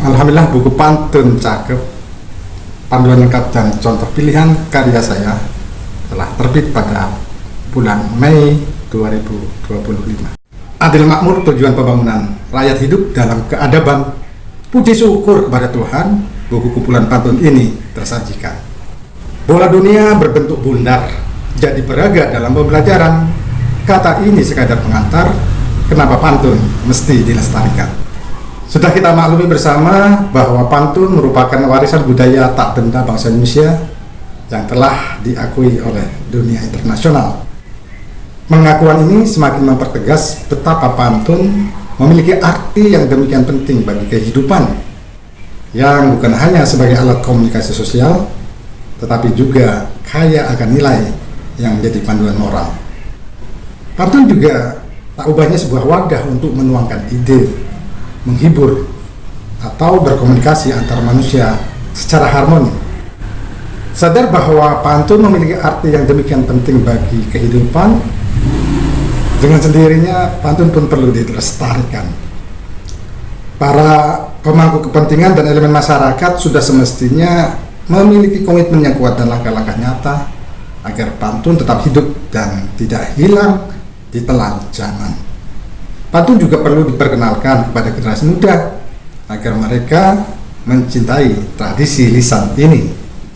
Alhamdulillah, buku pantun cakep, panduan lengkap dan contoh pilihan karya saya telah terbit pada bulan Mei 2025. Adil makmur tujuan pembangunan, rakyat hidup dalam keadaban, puji syukur kepada Tuhan, buku kumpulan pantun ini tersajikan. Bola dunia berbentuk bundar, jadi peraga dalam pembelajaran. Kata ini sekadar pengantar, kenapa pantun mesti dilestarikan. Sudah kita maklumi bersama bahwa pantun merupakan warisan budaya tak benda bangsa Indonesia yang telah diakui oleh dunia internasional. Pengakuan ini semakin mempertegas betapa pantun memiliki arti yang demikian penting bagi kehidupan, yang bukan hanya sebagai alat komunikasi sosial, tetapi juga kaya akan nilai yang menjadi panduan moral. Pantun juga tak ubahnya sebuah wadah untuk menuangkan ide, menghibur, atau berkomunikasi antar manusia secara harmoni. Sadar bahwa pantun memiliki arti yang demikian penting bagi kehidupan, dengan sendirinya pantun pun perlu dilestarikan. Para pemangku kepentingan dan elemen masyarakat sudah semestinya memiliki komitmen yang kuat dan langkah-langkah nyata agar pantun tetap hidup dan tidak hilang di telan zaman. Pantun juga perlu diperkenalkan kepada generasi muda agar mereka mencintai tradisi lisan ini.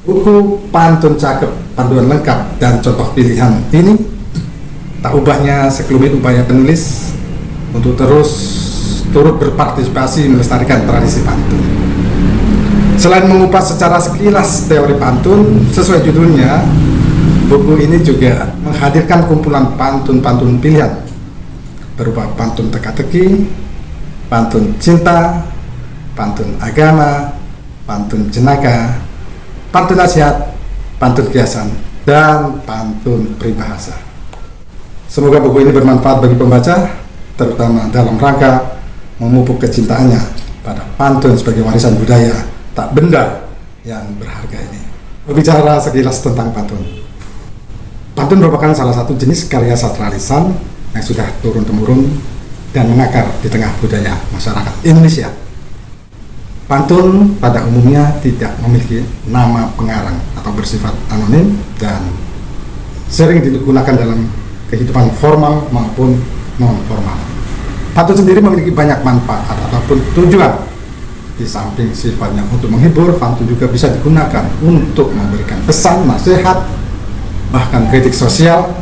Buku Pantun Cakep, Panduan Lengkap dan Contoh Pilihan ini tak ubahnya sekelumit upaya penulis untuk terus turut berpartisipasi melestarikan tradisi pantun. Selain mengupas secara sekilas teori pantun sesuai judulnya, buku ini juga menghadirkan kumpulan pantun-pantun pilihan berupa pantun teka-teki, pantun cinta, pantun agama, pantun jenaka, pantun nasihat, pantun kiasan, dan pantun peribahasa. Semoga buku ini bermanfaat bagi pembaca, terutama dalam rangka memupuk kecintaannya pada pantun sebagai warisan budaya tak benda yang berharga ini. Berbicara sekilas tentang pantun. Pantun merupakan salah satu jenis karya sastra lisan yang sudah turun-temurun dan mengakar di tengah budaya masyarakat Indonesia. Pantun pada umumnya tidak memiliki nama pengarang atau bersifat anonim dan sering digunakan dalam kehidupan formal maupun non-formal. Pantun sendiri memiliki banyak manfaat ataupun tujuan. Di samping sifatnya untuk menghibur, pantun juga bisa digunakan untuk memberikan pesan, nasihat, bahkan kritik sosial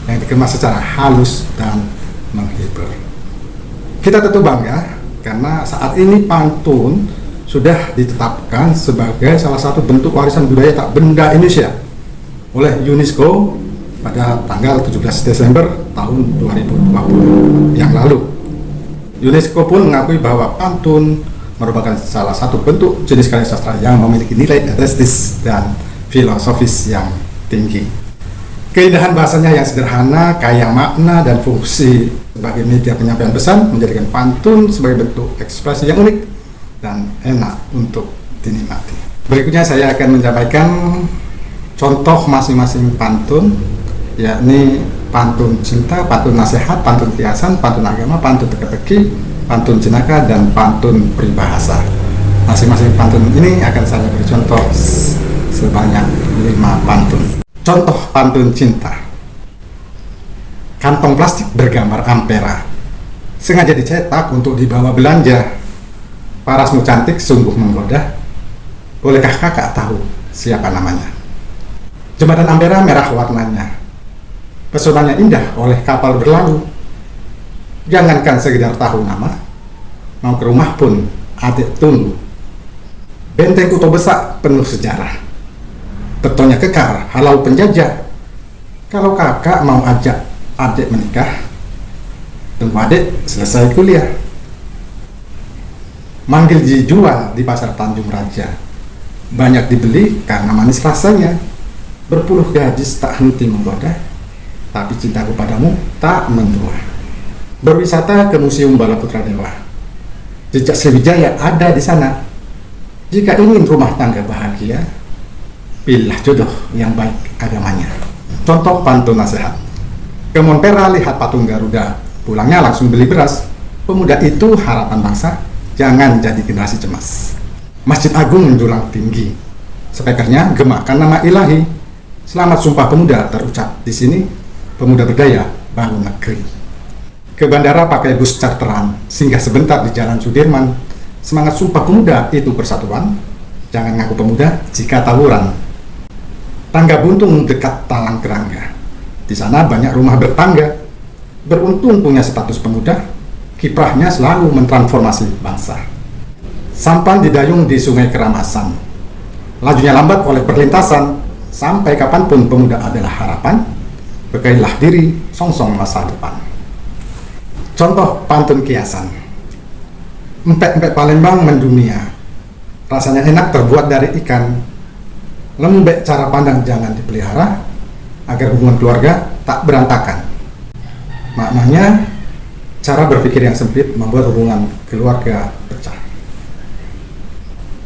yang dikemas secara halus dan menghibur. Kita tentu bangga karena saat ini pantun sudah ditetapkan sebagai salah satu bentuk warisan budaya tak benda Indonesia oleh UNESCO pada tanggal 17 Desember tahun 2020 yang lalu. UNESCO pun mengakui bahwa pantun merupakan salah satu bentuk jenis karya sastra yang memiliki nilai estetis dan filosofis yang tinggi. Keindahan bahasanya yang sederhana, kaya makna dan fungsi sebagai media penyampaian pesan menjadikan pantun sebagai bentuk ekspresi yang unik dan enak untuk dinikmati. Berikutnya saya akan menyampaikan contoh masing-masing pantun, yakni pantun cinta, pantun nasihat, pantun kiasan, pantun agama, pantun teka-teki, pantun jenaka, dan pantun peribahasa. Masing-masing pantun ini akan saya beri contoh sebanyak 5 pantun. Contoh pantun cinta. Kantong plastik bergambar ampera, sengaja dicetak untuk dibawa belanja. Parasmu cantik sungguh menggoda, bolehkah kakak tahu siapa namanya? Jembatan ampera merah warnanya, pesonanya indah oleh kapal berlalu. Jangankan sekedar tahu nama, mau ke rumah pun adik tunggu. Benteng Kuto Besak penuh sejarah, betonnya kekar halau penjajah. Kalau kakak mau ajak adik menikah, tunggu adik selesai kuliah. Manggil dijual di pasar Tanjung Raja, banyak dibeli karena manis rasanya. Berpuluh gadis tak henti menggoda, tapi cintaku padamu tak mendua. Berwisata ke Museum Balaputra Dewa, jejak Sriwijaya ada di sana. Jika ingin rumah tangga bahagia, pilihlah jodoh yang baik agamanya. Contoh pantun nasihat. Ke Montpera lihat patung Garuda, pulangnya langsung beli beras. Pemuda itu harapan bangsa, jangan jadi generasi cemas. Masjid Agung menjulang tinggi. Speakernya gemakan nama ilahi. Selamat Sumpah Pemuda terucap di sini. Pemuda berdaya bangun negeri. Ke bandara pakai bus charteran, singgah sebentar di Jalan Sudirman. Semangat Sumpah Pemuda itu persatuan. Jangan ngaku pemuda jika tawuran. Tangga buntung dekat Talang Kerangga. Di sana banyak rumah bertangga. Beruntung punya status pemuda. Kiprahnya selalu mentransformasi bangsa. Sampan didayung di Sungai Keramasan. Lajunya lambat oleh perlintasan. Sampai kapanpun pemuda adalah harapan. Bekailah diri, songsong masa depan. Contoh pantun kiasan. Empek-empek Palembang mendunia. Rasanya enak terbuat dari ikan. Lembek cara pandang jangan dipelihara, agar hubungan keluarga tak berantakan. Maknanya, cara berpikir yang sempit membuat hubungan keluarga pecah.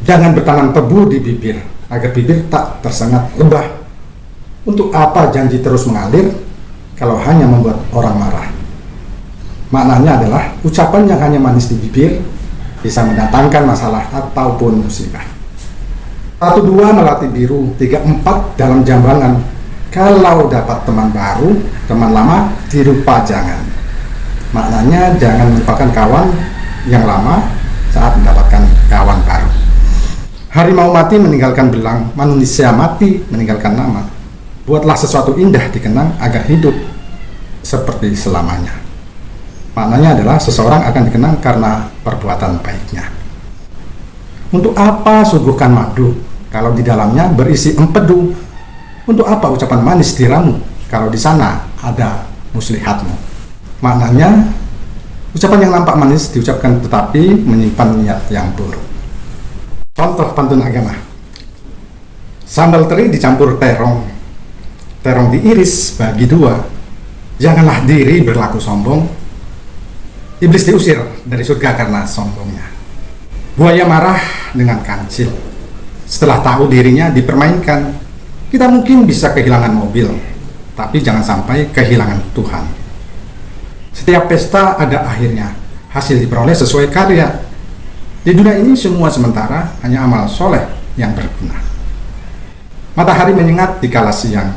Jangan bertanam tebu di bibir, agar bibir tak tersengat lebah. Untuk apa janji terus mengalir kalau hanya membuat orang marah? Maknanya adalah ucapan yang hanya manis di bibir bisa mendatangkan masalah ataupun musibah. 1, 2 melati biru, 3, 4 dalam jambangan. Kalau dapat teman baru, teman lama dirupa jangan. Maknanya jangan melupakan kawan yang lama saat mendapatkan kawan baru. Harimau mati meninggalkan belang, manusia mati meninggalkan nama. Buatlah sesuatu indah dikenang agar hidup seperti selamanya. Maknanya adalah seseorang akan dikenang karena perbuatan baiknya. Untuk apa suguhkan madu kalau di dalamnya berisi empedu? Untuk apa ucapan manis diramu kalau di sana ada muslihatmu? Maknanya ucapan yang nampak manis diucapkan tetapi menyimpan niat yang buruk. Contoh pantun agama. Sambal teri dicampur terong. Terong diiris bagi 2. Janganlah diri berlaku sombong. Iblis diusir dari surga karena sombongnya. Buaya marah dengan kancil. Setelah tahu dirinya dipermainkan. Kita mungkin bisa kehilangan mobil, tapi jangan sampai kehilangan Tuhan. Setiap pesta ada akhirnya. Hasil diperoleh sesuai karya. Di dunia ini semua sementara, hanya amal soleh yang berguna. Matahari menyengat di kala siang.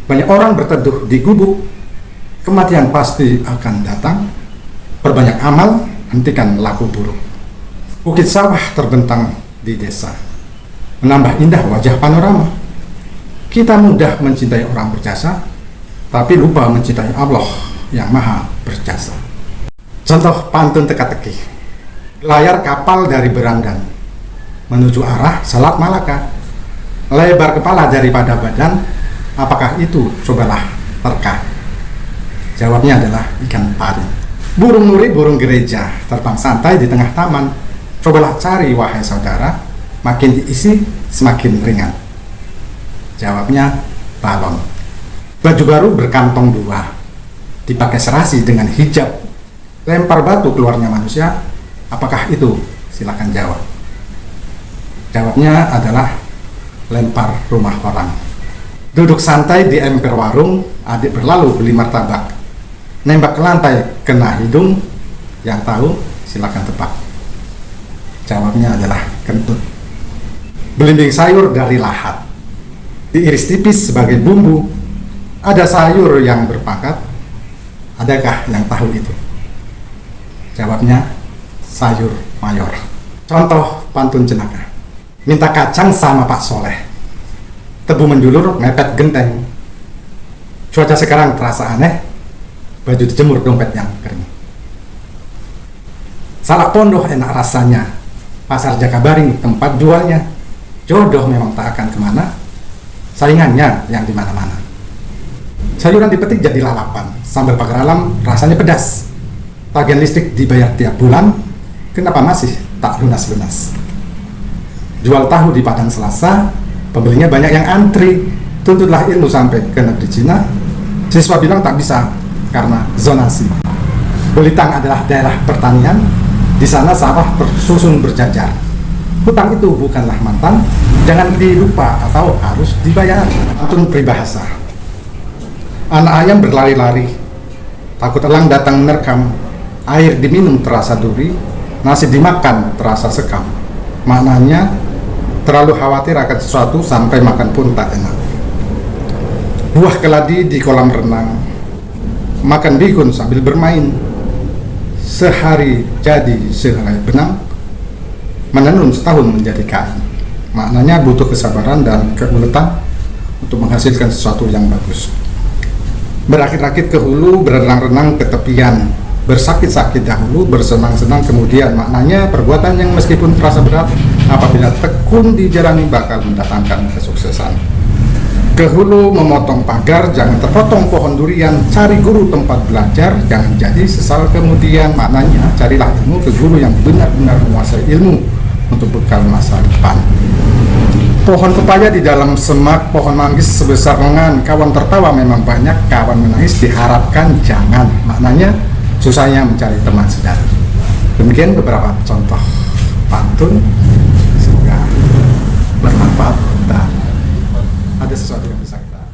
Banyak orang berteduh di gubuk. Kematian pasti akan datang. Perbanyak amal, hentikan laku buruk. Bukit sawah terbentang di desa. Menambah indah wajah panorama. Kita mudah mencintai orang berjasa, tapi lupa mencintai Allah yang maha berjasa. Contoh pantun teka-teki. Layar kapal dari Berandan menuju arah Selat Malaka. Lebar kepala daripada badan, apakah itu? Cobalah terka. Jawabnya adalah ikan pari. Burung nuri, burung gereja terbang santai di tengah taman. Cobalah cari wahai saudara, makin diisi semakin ringan. Jawabnya balon. Baju baru berkantong 2, dipakai serasi dengan hijab. Lempar batu keluarnya manusia, apakah itu? Silakan jawab. Jawabnya adalah lempar rumah orang. Duduk santai di emper warung, adik berlalu beli martabak. Nembak ke lantai kena hidung, yang tahu silakan tebak. Jawabnya adalah kentut. Belimbing sayur dari lahat, diiris tipis sebagai bumbu. Ada sayur yang berpangkat, adakah yang tahu itu? Jawabnya sayur mayor. Contoh pantun jenaka. Minta kacang sama Pak Soleh. Tebu menjulur mepet genteng. Cuaca sekarang terasa aneh. Baju dijemur dompet yang kering. Salak pondoh enak rasanya. Pasar Jakabaring tempat jualnya. Jodoh memang tak akan kemana. Saingannya yang di mana-mana. Sayuran dipetik jadi lalapan. Sambal pagar alam rasanya pedas. Tagihan listrik dibayar tiap bulan. Kenapa masih tak lunas-lunas? Jual tahu di Padang Selasa. Pembelinya banyak yang antri. Tuntutlah ilmu sampai ke negeri Cina. Siswa bilang tak bisa karena zonasi. Belitang adalah daerah pertanian. Di sana sawah tersusun berjajar. Hutang itu bukanlah mantan. Jangan dilupa atau harus dibayar. Pantun peribahasa. Anak ayam berlari-lari. Takut elang datang menerkam. Air diminum terasa duri. nasi dimakan terasa sekam. Maknanya terlalu khawatir akan sesuatu sampai makan pun tak enak. Buah keladi di kolam renang, makan bihun sambil bermain. Sehari jadi sehelai benang, menenun setahun menjadi kain. Maknanya butuh kesabaran dan keuletan untuk menghasilkan sesuatu yang bagus. Berakit-rakit ke hulu, berenang-renang ke tepian, bersakit-sakit dahulu, bersenang-senang kemudian. Maknanya perbuatan yang meskipun terasa berat, apabila tekun dijalani bakal mendatangkan kesuksesan. Ke hulu memotong pagar, jangan terpotong pohon durian. Cari guru tempat belajar, jangan jadi sesal kemudian. Maknanya carilah ilmu ke guru yang benar-benar menguasai ilmu untuk bekal masa depan. Pohon pepaya di dalam semak, pohon manggis sebesar lengan. Kawan tertawa memang banyak, kawan menangis diharapkan jangan. Maknanya susahnya mencari teman sedar. Demikian beberapa contoh pantun, semoga bermanfaat dan ada sesuatu yang bisa kita